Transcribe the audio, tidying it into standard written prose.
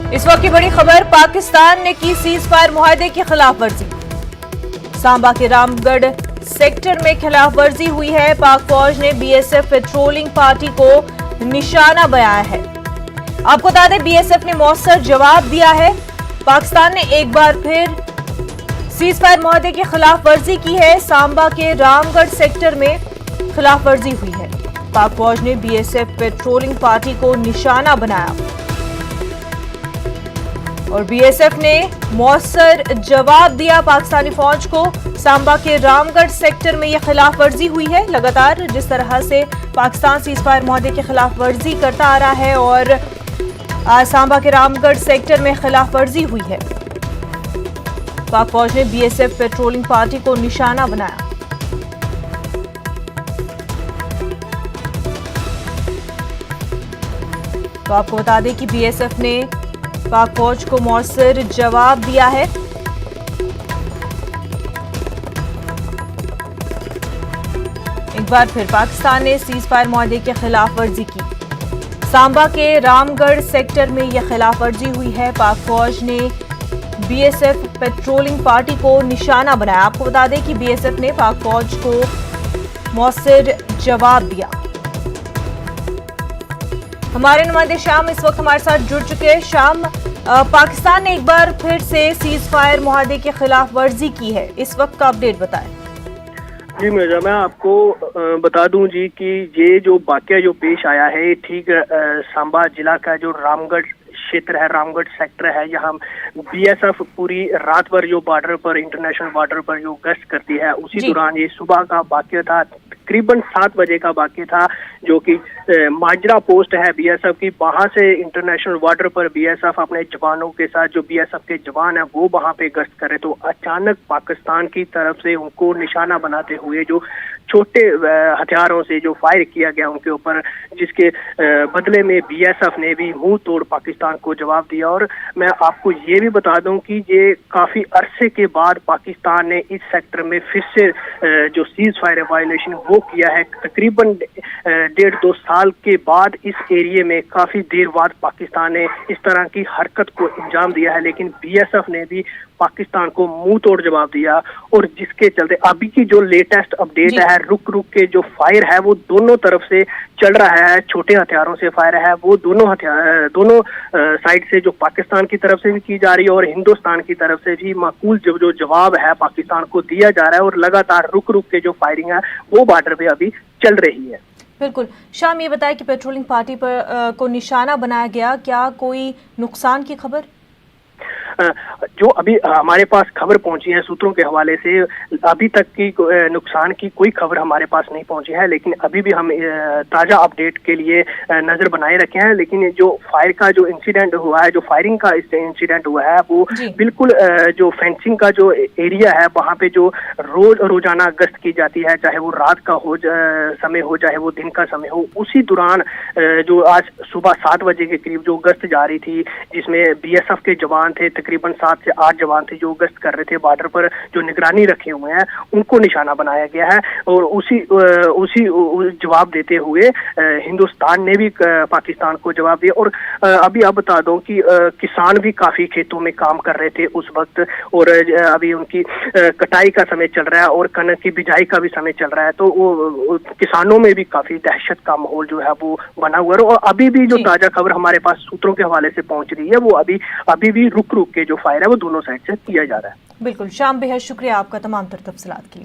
इस वक्त की बड़ी खबर, पाकिस्तान ने की सीज फायर मुआहदे की खिलाफ वर्जी। सांबा के रामगढ़ सेक्टर में खिलाफ वर्जी हुई है। पाक फौज ने बीएसएफ पेट्रोलिंग पार्टी को निशाना बनाया है। आपको बता दें, बीएसएफ ने मौसर जवाब दिया है। पाकिस्तान ने एक बार फिर सीज फायर मुआहदे की खिलाफ वर्जी की है। सांबा के रामगढ़ सेक्टर में खिलाफ वर्जी हुई है। पाक फौज ने बीएसएफ पेट्रोलिंग पार्टी को निशाना बनाया और बीएसएफ ने मौसर जवाब दिया पाकिस्तानी फौज को। सांबा के रामगढ़ सेक्टर में यह खिलाफ वर्जी हुई है। लगातार जिस तरह से पाकिस्तान सीज फायर मुआहदे की खिलाफ वर्जी करता आ रहा है और आज सांबा के रामगढ़ सेक्टर में खिलाफ वर्जी हुई है। पाक फौज ने बीएसएफ पेट्रोलिंग पार्टी को निशाना बनाया। तो आपको बता दें कि बीएसएफ ने पाक फौज को मौसर जवाब दिया है। एक बार फिर पाकिस्तान ने सीज फायर मुआहदे के खिलाफ वर्जी की। सांबा के रामगढ़ सेक्टर में यह खिलाफ वर्जी हुई है। पाक फौज ने बीएसएफ पेट्रोलिंग पार्टी को निशाना बनाया। आपको बता दें कि बीएसएफ ने पाक फौज को मौसर जवाब दिया। हमारे नुमाइंदे शाम इस वक्त हमारे साथ जुड़ चुके हैं। शाम, पाकिस्तान ने एक बार फिर से सीज फायर मुआहदे के खिलाफ वर्जी की है, इस वक्त का अपडेट बताएं। जी मिर्जा, मैं आपको बता दूं जी कि ये जो वाकया जो पेश आया है ठीक सांबा जिला का जो रामगढ़ क्षेत्र है, रामगढ़ सेक्टर है। यहाँ बीएसएफ पूरी रात भर जो बॉर्डर पर, इंटरनेशनल बॉर्डर पर जो गश्त करती है, उसी दौरान ये सुबह का वाकया था। तकरीबन 7 बजे का वाकया था, जो कि माजरा पोस्ट है बीएसएफ की। वहां से इंटरनेशनल बॉर्डर पर बीएसएफ अपने जवानों के साथ, जो बीएसएफ के जवान है वो वहां पे गश्त करे, तो अचानक पाकिस्तान की तरफ से उनको निशाना बनाते हुए जो छोटे हथियारों से जो फायर किया गया उनके ऊपर, जिसके बदले में बीएसएफ ने भी मुंह तोड़ पाकिस्तान को जवाब दिया। और मैं आपको ये भी बता दूं कि ये काफी अरसे के बाद पाकिस्तान ने इस सेक्टर में फिर से जो सीज फायर वायलेशन वो किया है। तकरीबन 1.5-2 साल के बाद इस एरिया में काफी देर बाद पाकिस्तान ने इस तरह की हरकत को अंजाम दिया है, लेकिन बीएसएफ ने भी पाकिस्तान को मुंह तोड़ जवाब दिया। और जिसके चलते अभी की जो लेटेस्ट अपडेट है, रुक रुक के जो फायर है वो दोनों तरफ से चल रहा है। छोटे हथियारों से फायर है वो दोनों साइड से, जो पाकिस्तान की तरफ से भी की जा रही है और हिंदुस्तान की तरफ से भी माकूल जो जवाब है पाकिस्तान को दिया जा रहा है। और लगातार रुक रुक के जो फायरिंग है वो बॉर्डर पे अभी चल रही है। बिल्कुल। शाम, ये बताया कि पेट्रोलिंग पार्टी पर को निशाना बनाया गया, क्या कोई नुकसान की खबर? जो अभी हमारे पास खबर पहुंची है सूत्रों के हवाले से, अभी तक की नुकसान की कोई खबर हमारे पास नहीं पहुंची है, लेकिन अभी भी हम ताज़ा अपडेट के लिए नजर बनाए रखे हैं। लेकिन जो फायर का जो इंसिडेंट हुआ है, जो फायरिंग का इंसिडेंट हुआ है, वो बिल्कुल जो फेंसिंग का जो एरिया है वहाँ पे जो रोजाना गश्त की जाती है, चाहे वो रात का समय हो चाहे वो दिन का समय हो, उसी दौरान जो आज सुबह 7 बजे के करीब जो गश्त जारी थी, जिसमें बीएसएफ के जवान थे, तकरीबन 7 से 8 जवान थे जो गश्त कर रहे थे बॉर्डर पर, जो निगरानी रखे हुए हैं, उनको निशाना बनाया गया है। और उसी जवाब देते हुए हिंदुस्तान ने भी पाकिस्तान को जवाब दिया। और अभी आप बता दो कि किसान भी काफी खेतों में काम कर रहे थे उस वक्त, और अभी उनकी कटाई का समय चल रहा है और कनक की बिजाई का भी समय चल रहा है, तो वो किसानों में भी काफी दहशत का माहौल जो है वो बना हुआ है। और अभी भी जो ताजा खबर हमारे पास सूत्रों के हवाले से पहुंच रही है, वो अभी भी रुक रुक के जो फायर है वो दोनों साइड से किया जा रहा है। बिल्कुल। शाम, बेहद शुक्रिया आपका तमाम तर तफसीलात के लिए।